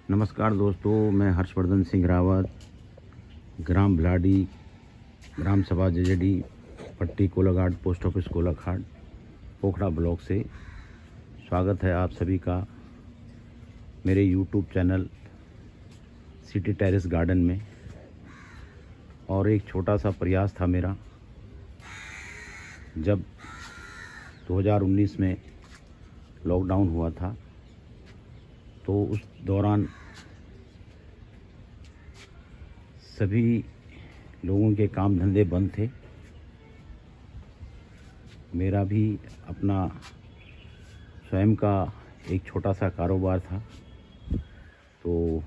नमस्कार दोस्तों, मैं हर्षवर्धन सिंह रावत, ग्राम भिलाडी, ग्राम सभा जेजेडी, पट्टी Kolaghat, post office Kolaghat, Pokhra block से स्वागत है आप सभी का मेरे YouTube channel city terrace garden में। और एक छोटा सा प्रयास था मेरा, जब 2019 में लॉकडाउन हुआ था तो उस दौरान सभी लोगों के काम धंधे बंद थे। मेरा भी अपना स्वयं का एक छोटा सा कारोबार था, तो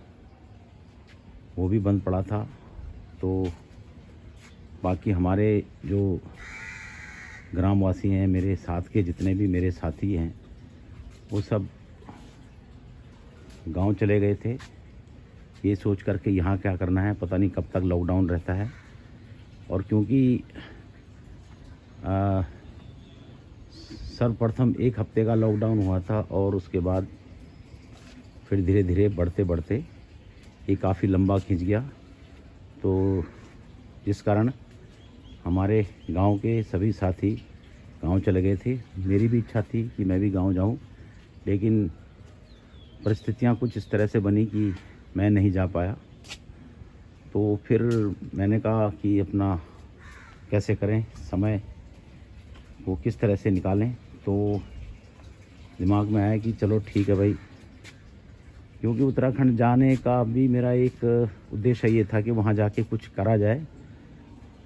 वो भी बंद पड़ा था। तो बाकी हमारे जो ग्रामवासी हैं, मेरे साथ के जितने भी मेरे साथी हैं, वो सब गांव चले गए थे, ये सोच कर के यहाँ क्या करना है, पता नहीं कब तक लॉकडाउन रहता है। और क्योंकि सर्वप्रथम एक हफ्ते का लॉकडाउन हुआ था और उसके बाद फिर धीरे धीरे बढ़ते बढ़ते ये काफ़ी लंबा खिंच गया। तो जिस कारण हमारे गांव के सभी साथी गांव चले गए थे। मेरी भी इच्छा थी कि मैं भी गांव जाऊं, लेकिन परिस्थितियां कुछ इस तरह से बनी कि मैं नहीं जा पाया। तो फिर मैंने कहा कि अपना कैसे करें, समय वो किस तरह से निकालें। तो दिमाग में आया कि चलो ठीक है भाई, क्योंकि उत्तराखंड जाने का भी मेरा एक उद्देश्य ये था कि वहाँ जाके कुछ करा जाए,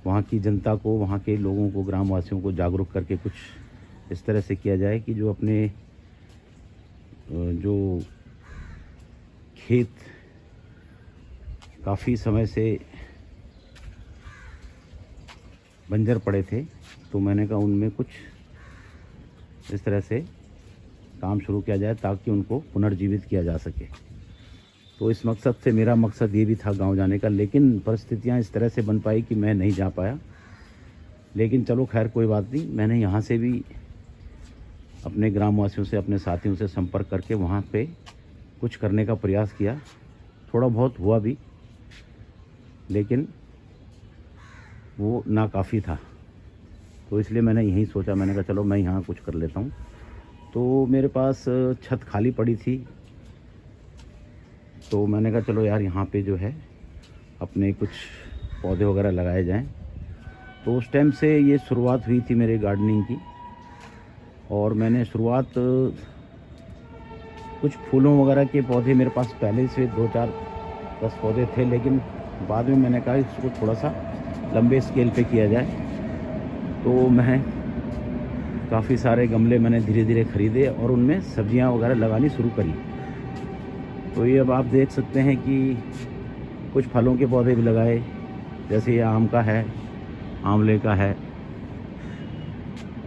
वहाँ की जनता को, वहाँ के लोगों को, ग्रामवासियों को जागरूक करके कुछ इस तरह से किया जाए कि जो अपने जो खेत काफ़ी समय से बंजर पड़े थे, तो मैंने कहा उनमें कुछ इस तरह से काम शुरू किया जाए ताकि उनको पुनर्जीवित किया जा सके। तो इस मकसद से मेरा मकसद ये भी था गांव जाने का, लेकिन परिस्थितियां इस तरह से बन पाई कि मैं नहीं जा पाया। लेकिन चलो खैर कोई बात नहीं, मैंने यहाँ से भी अपने ग्रामवासियों से, अपने साथियों से संपर्क करके वहाँ पे कुछ करने का प्रयास किया। थोड़ा बहुत हुआ भी, लेकिन वो नाकाफ़ी था। तो इसलिए मैंने यही सोचा, मैंने कहा चलो मैं यहाँ कुछ कर लेता हूँ। तो मेरे पास छत खाली पड़ी थी, तो मैंने कहा चलो यार यहाँ पे जो है अपने कुछ पौधे वगैरह लगाए जाएं। तो उस टाइम से ये शुरुआत हुई थी मेरे गार्डनिंग की। और मैंने शुरुआत कुछ फूलों वगैरह के पौधे मेरे पास पहले से 2-4-10 पौधे थे, लेकिन बाद में मैंने कहा इसको थोड़ा सा लंबे स्केल पे किया जाए। तो मैं काफ़ी सारे गमले मैंने धीरे धीरे ख़रीदे और उनमें सब्जियां वगैरह लगानी शुरू करी। तो ये अब आप देख सकते हैं कि कुछ फलों के पौधे भी लगाए, जैसे ये आम का है, आंवले का है,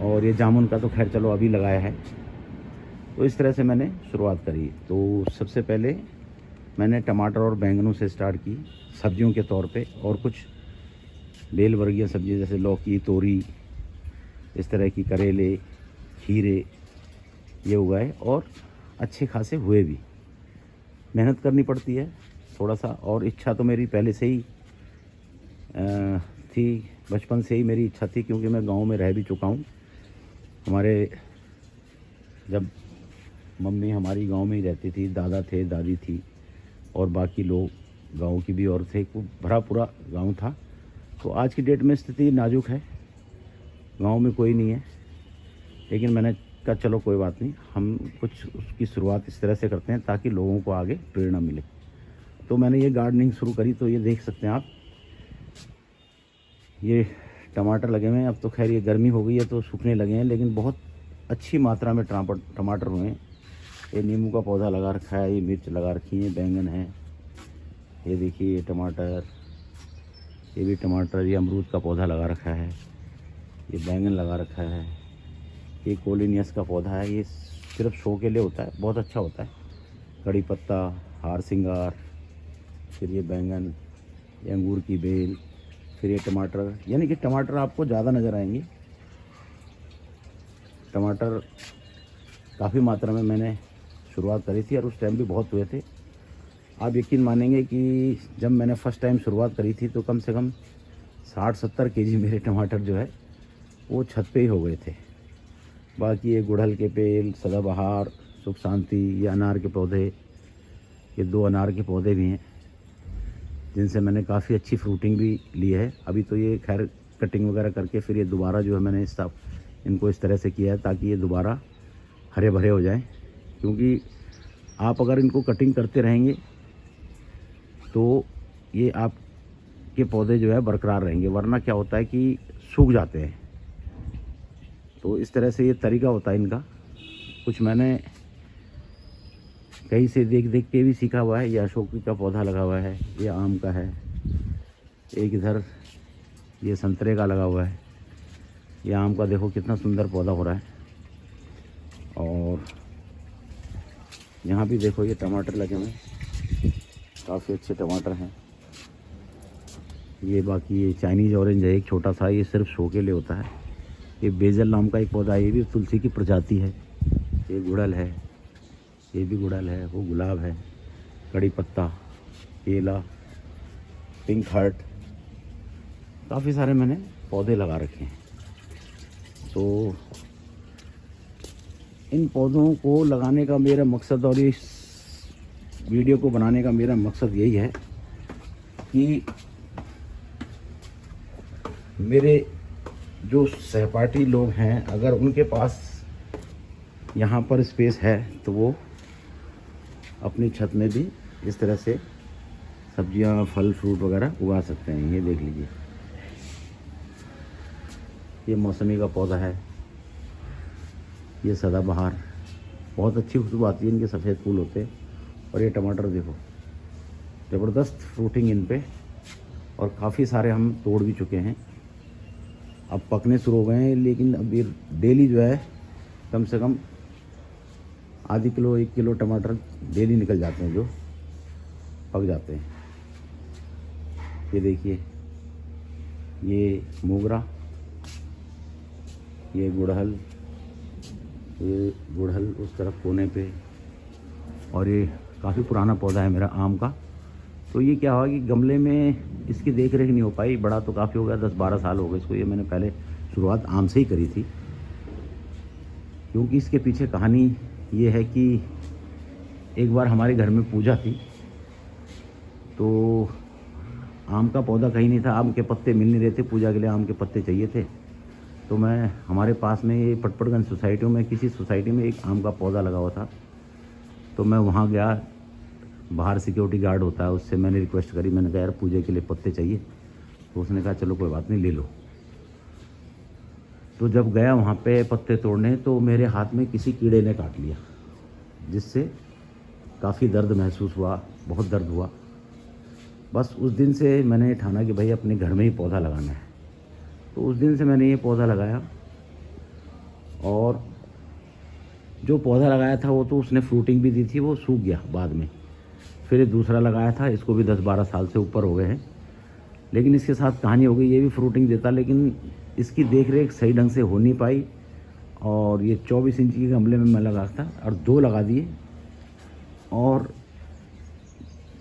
और ये जामुन का तो खैर चलो अभी लगाया है। तो इस तरह से मैंने शुरुआत करी। तो सबसे पहले मैंने टमाटर और बैंगनों से स्टार्ट की सब्जियों के तौर पे, और कुछ बेल वर्गीय सब्जी जैसे लौकी, तोरी, इस तरह की, करेले, खीरे, ये उगाए और अच्छे खासे हुए भी। मेहनत करनी पड़ती है थोड़ा सा, और इच्छा तो मेरी पहले से ही थी, बचपन से ही मेरी इच्छा थी, क्योंकि मैं गांव में रह भी चुका हूं। हमारे जब मम्मी हमारी गांव में ही रहती थी, दादा थे, दादी थी, और बाकी लोग गांव की भी और थे, खूब भरा पूरा गांव था। तो आज की डेट में स्थिति नाजुक है, गांव में कोई नहीं है, लेकिन मैंने कहा चलो कोई बात नहीं, हम कुछ उसकी शुरुआत इस तरह से करते हैं ताकि लोगों को आगे प्रेरणा मिले। तो मैंने ये गार्डनिंग शुरू करी। तो ये देख सकते हैं आप, ये टमाटर लगे हुए हैं। अब तो खैर ये गर्मी हो गई है तो सूखने लगे हैं, लेकिन बहुत अच्छी मात्रा में टमाटर हुए हैं। ये नींबू का पौधा लगा रखा है, ये मिर्च लगा रखी है, बैंगन है, ये देखिए ये टमाटर, ये भी टमाटर, ये अमरूद का पौधा लगा रखा है, ये बैंगन लगा रखा है, ये कोलिनियस का पौधा है, ये सिर्फ शो के लिए होता है, बहुत अच्छा होता है। कड़ी पत्ता, हार सिंगार, फिर ये बैंगन, ये अंगूर की बेल, फिर ये टमाटर। यानी कि टमाटर आपको ज़्यादा नज़र आएंगे। टमाटर काफ़ी मात्रा में मैंने शुरुआत करी थी और उस टाइम भी बहुत हुए थे। आप यकीन मानेंगे कि जब मैंने फ़र्स्ट टाइम शुरुआत करी थी तो कम से कम 60-70 केजी मेरे टमाटर जो है वो छत पे ही हो गए थे। बाकी ये गुड़हल के पेड़, सदाबहार, सुख शांति, ये अनार के पौधे, ये 2 अनार के पौधे भी हैं जिनसे मैंने काफ़ी अच्छी फ्रूटिंग भी ली है। अभी तो ये खैर कटिंग वगैरह करके फिर ये दोबारा जो है मैंने इनको इस तरह से किया है ताकि ये दोबारा हरे भरे हो जाएं, क्योंकि आप अगर इनको कटिंग करते रहेंगे तो ये आपके पौधे जो है बरकरार रहेंगे, वरना क्या होता है कि सूख जाते हैं। तो इस तरह से ये तरीका होता है इनका। कुछ मैंने कहीं से देख देख के भी सीखा हुआ है। ये अशोक का पौधा लगा हुआ है, ये आम का है, एक इधर ये संतरे का लगा हुआ है, ये आम का देखो कितना सुंदर पौधा हो रहा है। और यहाँ भी देखो ये टमाटर लगे हुए हैं, काफ़ी अच्छे टमाटर हैं। ये बाकी ये चाइनीज़ ऑरेंज है एक छोटा सा, ये सिर्फ शो के लिए होता है। ये बेजल नाम का एक पौधा है, ये भी तुलसी की प्रजाति है। ये गुड़हल है, ये भी गुड़हल है, वो गुलाब है, कड़ी पत्ता, केला, पिंक हार्ट, काफ़ी सारे मैंने पौधे लगा रखे हैं। तो इन पौधों को लगाने का मेरा मकसद और इस वीडियो को बनाने का मेरा मकसद यही है कि मेरे जो सहपाठी लोग हैं, अगर उनके पास यहाँ पर स्पेस है तो वो अपनी छत में भी इस तरह से सब्जियाँ, फल, फ्रूट वगैरह उगा सकते हैं। ये देख लीजिए, ये मौसमी का पौधा है, ये सदाबहार, बहुत अच्छी खुशबू आती है, इनके सफ़ेद फूल होते हैं। और ये टमाटर देखो, ज़बरदस्त फ्रूटिंग इन पे, और काफ़ी सारे हम तोड़ भी चुके हैं, अब पकने शुरू हो गए हैं। लेकिन अब ये डेली जो है कम से कम आधी किलो 1 किलो टमाटर डेली निकल जाते हैं जो पक जाते हैं। ये देखिए, ये मोगरा, ये गुड़हल, ये गुड़हल उस तरफ कोने पे, और ये काफ़ी पुराना पौधा है मेरा आम का। तो ये क्या हुआ कि गमले में इसकी देख रेख नहीं हो पाई, बड़ा तो काफ़ी हो गया, 10-12 साल हो गए इसको। ये मैंने पहले शुरुआत आम से ही करी थी, क्योंकि इसके पीछे कहानी ये है कि एक बार हमारे घर में पूजा थी, तो आम का पौधा कहीं नहीं था, आम के पत्ते मिल नहीं रहे थे, पूजा के लिए आम के पत्ते चाहिए थे। तो मैं हमारे पास में ये पटपड़गंज सोसाइटियों में किसी सोसाइटी में एक आम का पौधा लगा हुआ था, तो मैं वहाँ गया, बाहर सिक्योरिटी गार्ड होता है, उससे मैंने रिक्वेस्ट करी, मैंने कहा यार पूजा के लिए पत्ते चाहिए। तो उसने कहा चलो कोई बात नहीं, ले लो। तो जब गया वहाँ पे पत्ते तोड़ने, तो मेरे हाथ में किसी कीड़े ने काट लिया, जिससे काफ़ी दर्द महसूस हुआ, बहुत दर्द हुआ। बस उस दिन से मैंने ठाना कि भाई अपने घर में ही पौधा लगाना है। तो उस दिन से मैंने ये पौधा लगाया, और जो पौधा लगाया था वो तो उसने फ्रूटिंग भी दी थी, वो सूख गया बाद में। फिर दूसरा लगाया था, इसको भी 10-12 साल से ऊपर हो गए हैं, लेकिन इसके साथ कहानी हो गई, ये भी फ्रूटिंग देता, लेकिन इसकी देख रेख सही ढंग से हो नहीं पाई। और ये 24 इंच के गमले में मैं लगा था, और 2 लगा दिए, और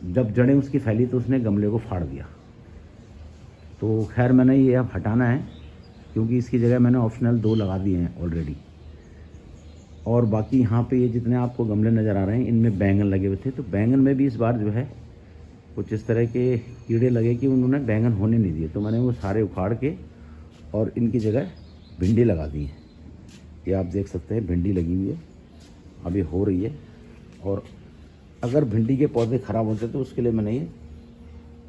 जब जड़ें उसकी फैली तो उसने गमले को फाड़ दिया। तो खैर मैंने ये अब हटाना है, क्योंकि इसकी जगह मैंने ऑप्शनल 2 लगा दिए हैं ऑलरेडी। और बाकी यहाँ पे ये जितने आपको गमले नज़र आ रहे हैं, इनमें बैंगन लगे हुए थे, तो बैंगन में भी इस बार जो है कुछ इस तरह के कीड़े लगे कि उन्होंने बैंगन होने नहीं दिए। तो मैंने वो सारे उखाड़ के और इनकी जगह भिंडी लगा दी है। ये आप देख सकते हैं भिंडी लगी हुई है, अभी हो रही है। और अगर भिंडी के पौधे ख़राब होते तो उसके लिए मैंने ये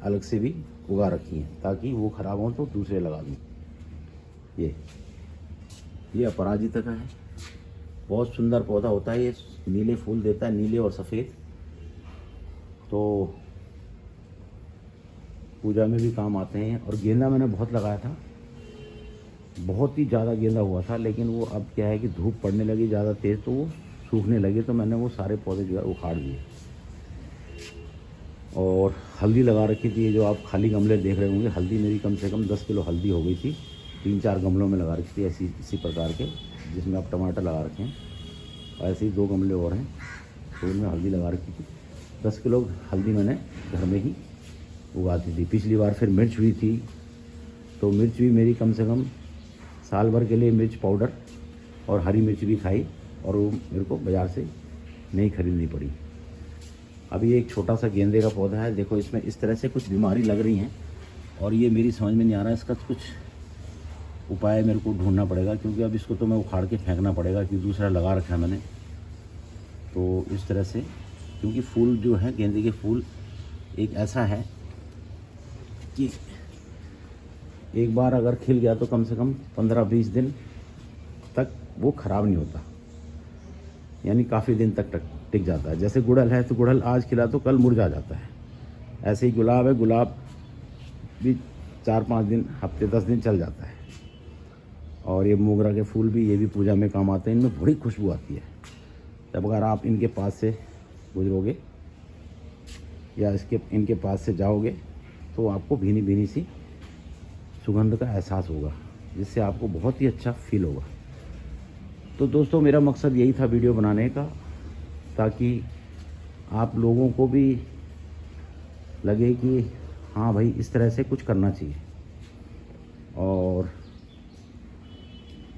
अलग से भी उगा रखी हैं, ताकि वो ख़राब हों तो दूसरे लगा दूँ। ये अपराजिता का है, बहुत सुंदर पौधा होता है, ये नीले फूल देता है, नीले और सफ़ेद। तो पूजा में भी काम आते हैं। और गेंदा मैंने बहुत लगाया था, बहुत ही ज़्यादा गेंदा हुआ था, लेकिन वो अब क्या है कि धूप पड़ने लगी ज़्यादा तेज़, तो वो सूखने लगे, तो मैंने वो सारे पौधे जो है उखाड़ दिए। और हल्दी लगा रखी थी, ये जो आप खाली गमले देख रहे होंगे, हल्दी मेरी कम से कम 10 किलो हल्दी हो गई थी, 3-4 गमलों में लगा रखी थी ऐसी इसी प्रकार के, जिसमें आप टमाटर लगा रखे हैं। ऐसे ही 2 गमले और हैं, तो उनमें हल्दी लगा रखी थी। 10 किलो हल्दी मैंने घर में ही उगाती थी। पिछली बार फिर मिर्च हुई थी, तो मिर्च भी मेरी कम से कम साल भर के लिए मिर्च पाउडर और हरी मिर्च भी खाई, और वो मेरे को बाज़ार से नहीं खरीदनी पड़ी। अभी एक छोटा सा गेंदे का पौधा है, देखो इसमें इस तरह से कुछ बीमारी लग रही हैं, और ये मेरी समझ में नहीं आ रहा है, इसका कुछ उपाय मेरे को ढूंढना पड़ेगा, क्योंकि अब इसको तो मैं उखाड़ के फेंकना पड़ेगा, क्योंकि दूसरा लगा रखा है मैंने। तो इस तरह से, क्योंकि फूल जो है गेंदे के फूल एक ऐसा है कि एक बार अगर खिल गया तो कम से कम 15-20 दिन तक वो ख़राब नहीं होता, यानी काफ़ी दिन तक टिक जाता है। जैसे गुड़हल है, तो गुड़हल आज खिला तो कल मुरझा जाता है। ऐसे ही गुलाब है, गुलाब भी 4-5 दिन, हफ्ते 10 दिन चल जाता है। और ये मोगरा के फूल भी, ये भी पूजा में काम आते हैं, इनमें बड़ी खुशबू आती है। तब अगर आप इनके पास से गुजरोगे या इनके पास से जाओगे तो आपको भीनी भीनी सी सुगंध का एहसास होगा, जिससे आपको बहुत ही अच्छा फील होगा। तो दोस्तों, मेरा मकसद यही था वीडियो बनाने का, ताकि आप लोगों को भी लगे कि हाँ भाई, इस तरह से कुछ करना चाहिए। और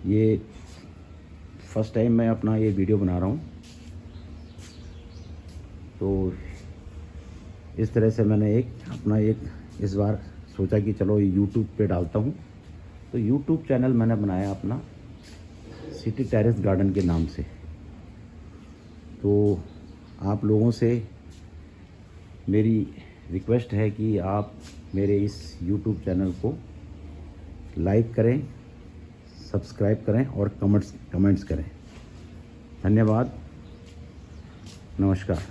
ये फर्स्ट टाइम मैं अपना ये वीडियो बना रहा हूँ, तो इस तरह से मैंने एक इस बार सोचा कि चलो यूट्यूब पे डालता हूँ। तो यूट्यूब चैनल मैंने बनाया अपना सिटी टेरेस गार्डन के नाम से। तो आप लोगों से मेरी रिक्वेस्ट है कि आप मेरे इस यूट्यूब चैनल को लाइक करें, सब्सक्राइब करें और कमेंट्स करें। धन्यवाद, नमस्कार।